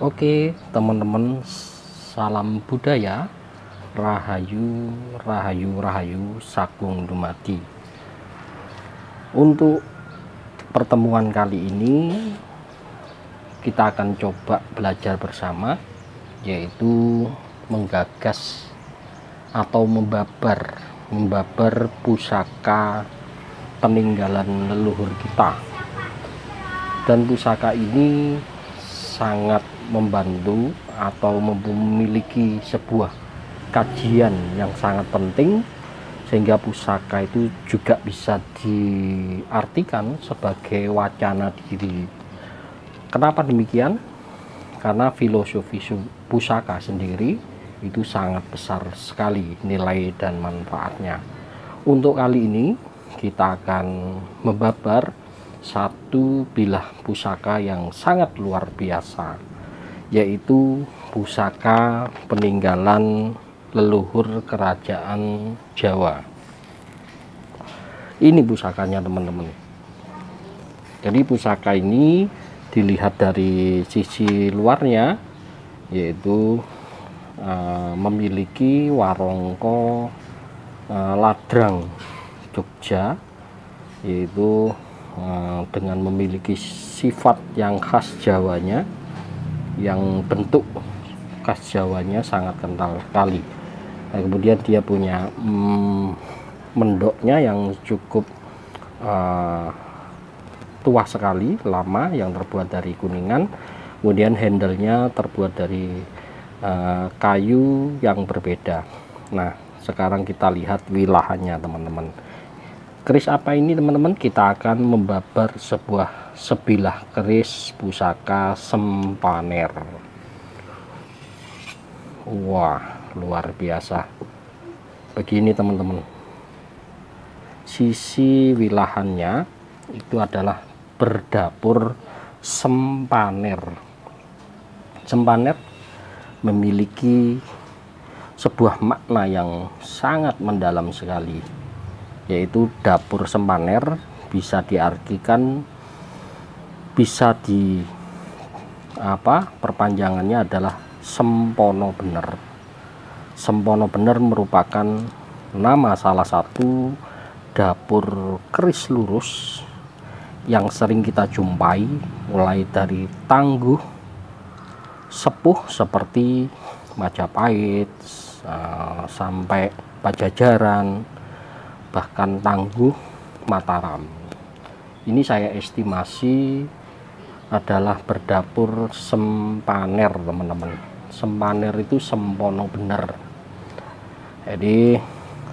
Oke, teman-teman, salam budaya, rahayu, rahayu, rahayu, sagung dumadi. Untuk pertemuan kali ini, kita akan coba belajar bersama, yaitu menggagas atau membabar pusaka peninggalan leluhur kita. Dan pusaka ini sangat membantu atau memiliki sebuah kajian yang sangat penting, sehingga pusaka itu juga bisa diartikan sebagai wacana diri. Kenapa demikian? Karena filosofi pusaka sendiri itu sangat besar sekali nilai dan manfaatnya. Untuk kali ini kita akan membabar satu bilah pusaka yang sangat luar biasa, yaitu pusaka peninggalan leluhur kerajaan Jawa. Ini pusakanya, teman-teman. Jadi pusaka ini dilihat dari sisi luarnya, yaitu memiliki warongko ladrang Jogja, yaitu dengan memiliki sifat yang khas Jawanya, yang bentuk khas Jawanya sangat kental sekali. Nah, kemudian dia punya mendoknya yang cukup tua sekali, lama, yang terbuat dari kuningan. Kemudian handle-nya terbuat dari kayu yang berbeda. Nah, sekarang kita lihat wilahannya, teman-teman. Keris apa ini, teman-teman? Kita akan membabar sebilah keris pusaka sempaner. Wah, luar biasa. Begini, teman-teman. Sisi wilahannya itu adalah berdapur sempaner. Sempaner memiliki sebuah makna yang sangat mendalam sekali, yaitu dapur sempaner bisa diartikan, bisa perpanjangannya adalah sempono bener. Sempono bener merupakan nama salah satu dapur keris lurus yang sering kita jumpai, mulai dari tangguh sepuh seperti Majapahit sampai Pajajaran, bahkan tangguh Mataram. Ini saya estimasi adalah berdapur sempaner, teman-teman. Sempaner itu sempono bener. Jadi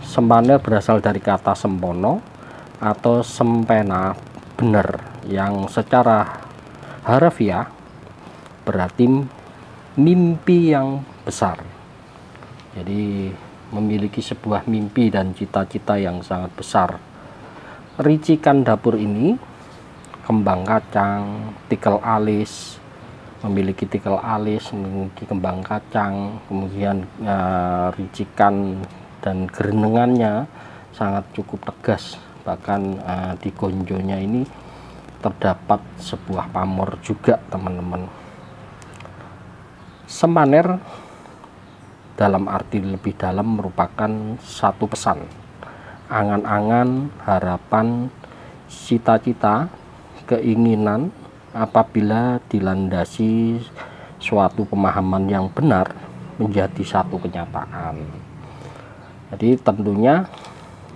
sempaner berasal dari kata sempono atau sempena bener, yang secara harfiah berarti mimpi yang besar. Jadi memiliki sebuah mimpi dan cita-cita yang sangat besar. Ricikan dapur ini kembang kacang, tikel alis, memiliki tikel alis, memiliki kembang kacang, kemudian ricikan dan gerenengannya sangat cukup tegas. Bahkan di gonjonya ini terdapat sebuah pamor juga, teman-teman. Sempaner dalam arti lebih dalam merupakan satu pesan, angan-angan, harapan, cita-cita, keinginan apabila dilandasi suatu pemahaman yang benar menjadi satu kenyataan. Jadi tentunya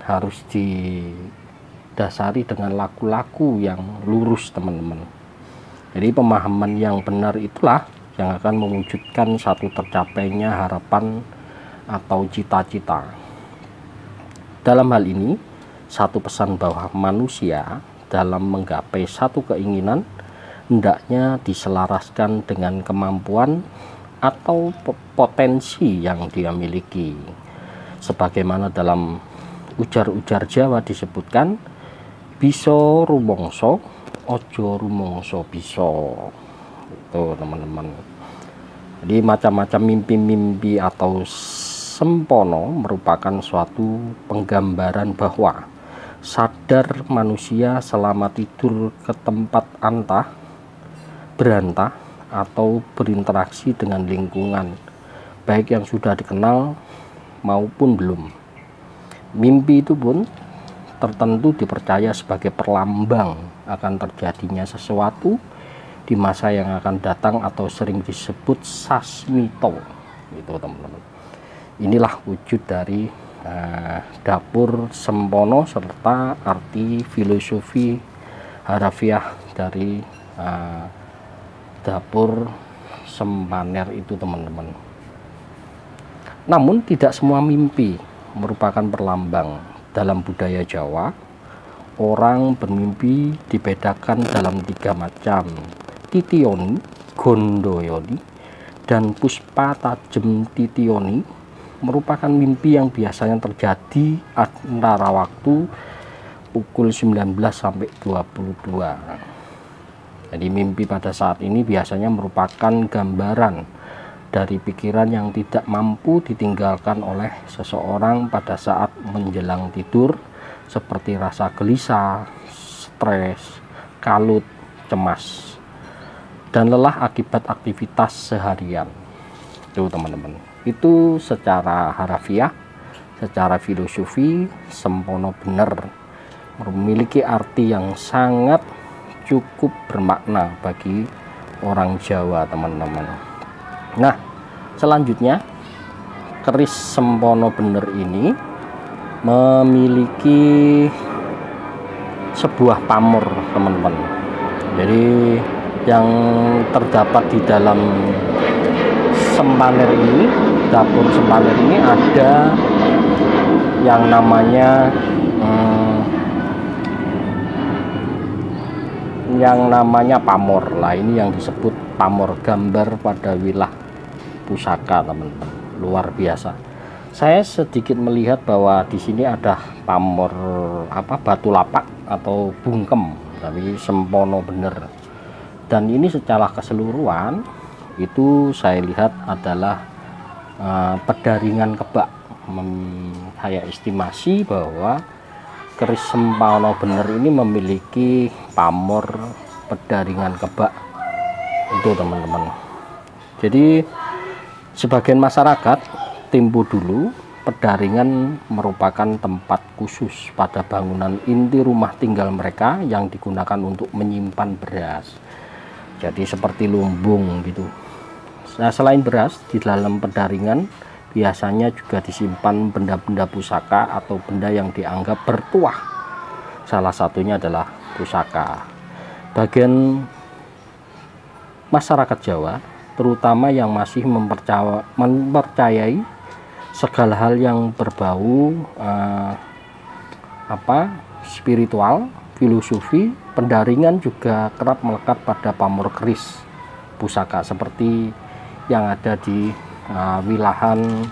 harus didasari dengan laku-laku yang lurus, teman-teman. Jadi pemahaman yang benar itulah yang akan mewujudkan satu tercapainya harapan atau cita-cita. Dalam hal ini, satu pesan bahwa manusia dalam menggapai satu keinginan hendaknya diselaraskan dengan kemampuan atau potensi yang dia miliki. Sebagaimana dalam ujar-ujar Jawa disebutkan, biso rumongso, ojo rumongso biso. Itu, teman-teman. Jadi macam-macam mimpi-mimpi atau sempono merupakan suatu penggambaran bahwa sadar manusia selama tidur ke tempat antah berantah atau berinteraksi dengan lingkungan, baik yang sudah dikenal maupun belum. Mimpi itu pun tertentu dipercaya sebagai perlambang akan terjadinya sesuatu di masa yang akan datang atau sering disebut sasmito, gitu teman-teman. Inilah wujud dari dapur Sempono serta arti filosofi harafiah dari dapur Sempaner itu teman-teman. Namun tidak semua mimpi merupakan perlambang. Dalam budaya Jawa, orang bermimpi dibedakan dalam 3 macam: titioni, gondoyoni, dan puspa tajem titioni merupakan mimpi yang biasanya terjadi antara waktu pukul 19 sampai 22. Jadi mimpi pada saat ini biasanya merupakan gambaran dari pikiran yang tidak mampu ditinggalkan oleh seseorang pada saat menjelang tidur, seperti rasa gelisah, stres, kalut, cemas, dan lelah akibat aktivitas seharian. Itu teman-teman, itu secara harafiah, secara filosofi Sempono bener memiliki arti yang sangat cukup bermakna bagi orang Jawa teman-teman. Nah, selanjutnya keris Sempono bener ini memiliki sebuah pamor teman-teman. Jadi yang terdapat di dalam Sempaner ini, dapur Sempaner ini, ada yang namanya pamor. Lah ini yang disebut pamor, gambar pada wilah pusaka teman-teman. Luar biasa. Saya sedikit melihat bahwa di sini ada pamor batu lapak atau bungkem tapi Sempono bener. Dan ini secara keseluruhan itu saya lihat adalah pedaringan kebak. Saya estimasi bahwa keris Sempono bener ini memiliki pamor pedaringan kebak itu teman-teman. Jadi sebagian masyarakat tempo dulu pedaringan merupakan tempat khusus pada bangunan inti rumah tinggal mereka yang digunakan untuk menyimpan beras. Jadi seperti lumbung gitu. Nah, selain beras, di dalam pedaringan biasanya juga disimpan benda-benda pusaka atau benda yang dianggap bertuah. Salah satunya adalah pusaka. Bagian masyarakat Jawa, terutama yang masih mempercayai segala hal yang berbau spiritual, filosofi, pendaringan juga kerap melekat pada pamor keris pusaka seperti yang ada di wilahan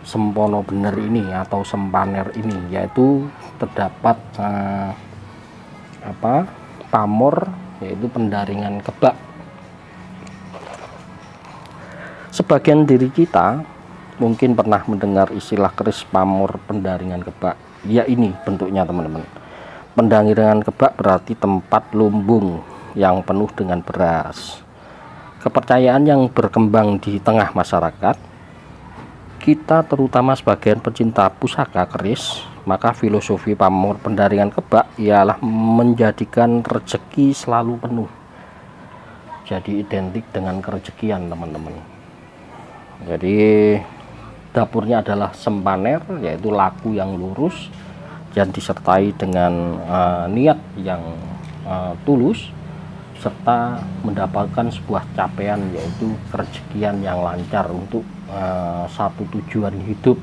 Sempono bener ini atau Sempaner ini, yaitu terdapat pamor, yaitu pendaringan kebak. Sebagian dari kita mungkin pernah mendengar istilah keris pamor pendaringan kebak. Ya, ini bentuknya teman-teman. Pendaringan kebak berarti tempat lumbung yang penuh dengan beras. Kepercayaan yang berkembang di tengah masyarakat kita, terutama sebagian pecinta pusaka keris, maka filosofi pamor pendaringan kebak ialah menjadikan rezeki selalu penuh. Jadi identik dengan kerezekian teman-teman. Jadi dapurnya adalah Sempaner, yaitu laku yang lurus dan disertai dengan niat yang tulus, serta mendapatkan sebuah capaian, yaitu kerezekian yang lancar untuk satu tujuan hidup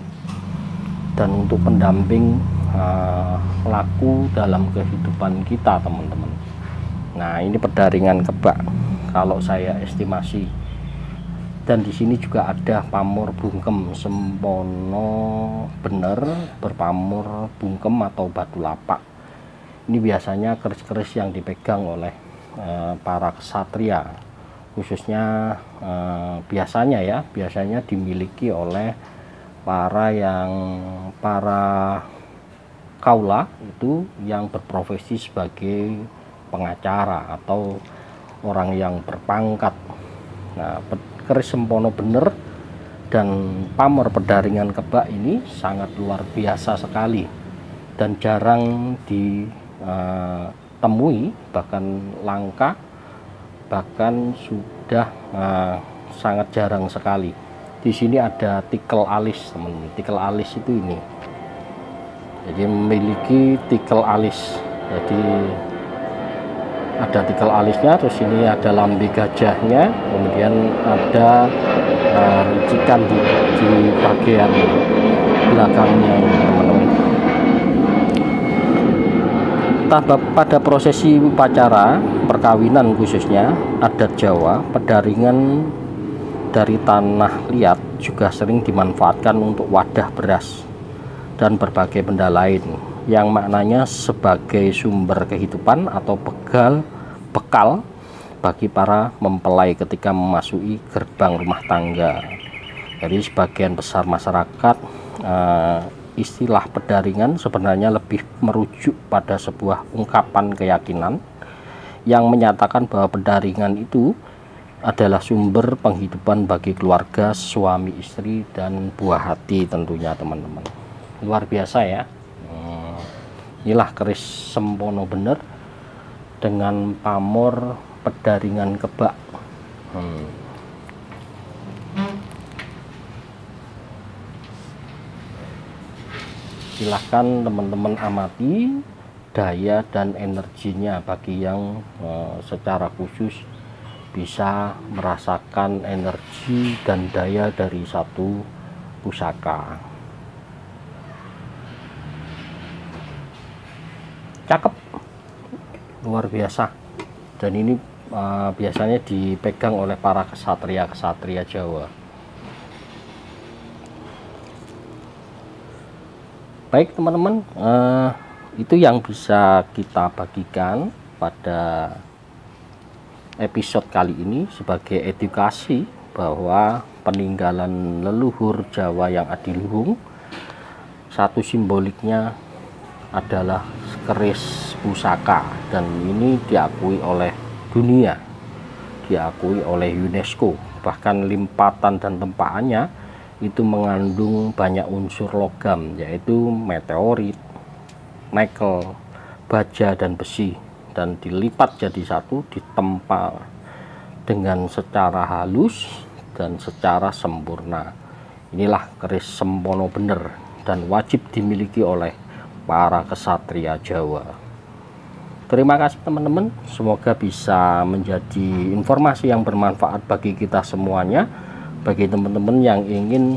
dan untuk pendamping laku dalam kehidupan kita teman-teman. Nah, ini pendaringan kebak kalau saya estimasi. Dan di sini juga ada pamor bungkem Sempono bener berpamor bungkem atau batu lapak. Ini biasanya keris-keris yang dipegang oleh para ksatria, khususnya biasanya dimiliki oleh para kaula itu yang berprofesi sebagai pengacara atau orang yang berpangkat. Nah, keris sempono bener dan pamor pedaringan kebak ini sangat luar biasa sekali dan jarang ditemui, bahkan langka, bahkan sudah sangat jarang sekali. Di sini ada tikel alis, teman. Tikel alis itu ini, jadi memiliki tikel alis. Jadi ada tikel alisnya, terus ini ada lambe gajahnya, kemudian ada ricikan di bagian belakangnya, teman-teman. Pada prosesi upacara perkawinan khususnya adat Jawa, pedaringan dari tanah liat juga sering dimanfaatkan untuk wadah beras dan berbagai benda lain yang maknanya sebagai sumber kehidupan atau bekal bagi para mempelai ketika memasuki gerbang rumah tangga. Jadi sebagian besar masyarakat istilah pedaringan sebenarnya lebih merujuk pada sebuah ungkapan keyakinan yang menyatakan bahwa pedaringan itu adalah sumber penghidupan bagi keluarga, suami istri, dan buah hati tentunya, teman-teman. Luar biasa ya. Inilah keris sempono bener dengan pamor pedaringan kebak. Silahkan teman-teman amati daya dan energinya bagi yang secara khusus bisa merasakan energi dan daya dari satu pusaka. Cakep, luar biasa. Dan ini biasanya dipegang oleh para kesatria Jawa. Baik teman-teman, itu yang bisa kita bagikan pada episode kali ini sebagai edukasi bahwa peninggalan leluhur Jawa yang adiluhung, satu simboliknya adalah keris pusaka, dan ini diakui oleh dunia, diakui oleh UNESCO. Bahkan limpatan dan tempaannya itu mengandung banyak unsur logam, yaitu meteorit, nikel, baja, dan besi, dan dilipat jadi satu, ditempa dengan secara halus dan secara sempurna. Inilah keris sempono bener dan wajib dimiliki oleh para kesatria Jawa. Terima kasih teman-teman, semoga bisa menjadi informasi yang bermanfaat bagi kita semuanya. Bagi teman-teman yang ingin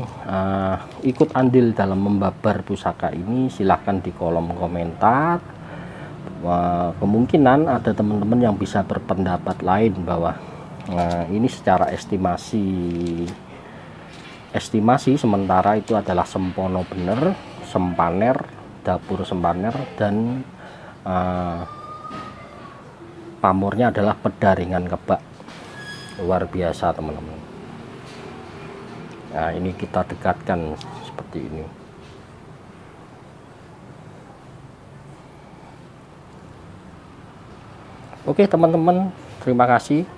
ikut andil dalam membabar pusaka ini, silahkan di kolom komentar. Kemungkinan ada teman-teman yang bisa berpendapat lain bahwa ini secara estimasi sementara itu adalah sempono bener, sempaner, dapur sempaner, dan pamornya adalah pedaringan kebak. Luar biasa teman-teman. Nah, ini kita dekatkan seperti ini. Oke teman-teman, terima kasih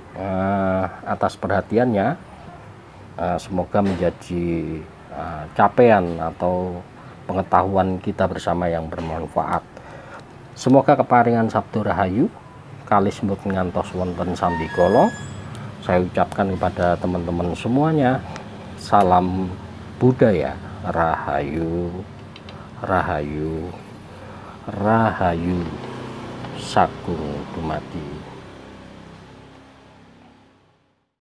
atas perhatiannya. Semoga menjadi capaian atau pengetahuan kita bersama yang bermanfaat. Semoga keparingan sabdo rahayu, kalis mut ngantos wonten sambikala. Saya ucapkan kepada teman-teman semuanya, salam budaya, rahayu, rahayu, rahayu, sagung dumadi.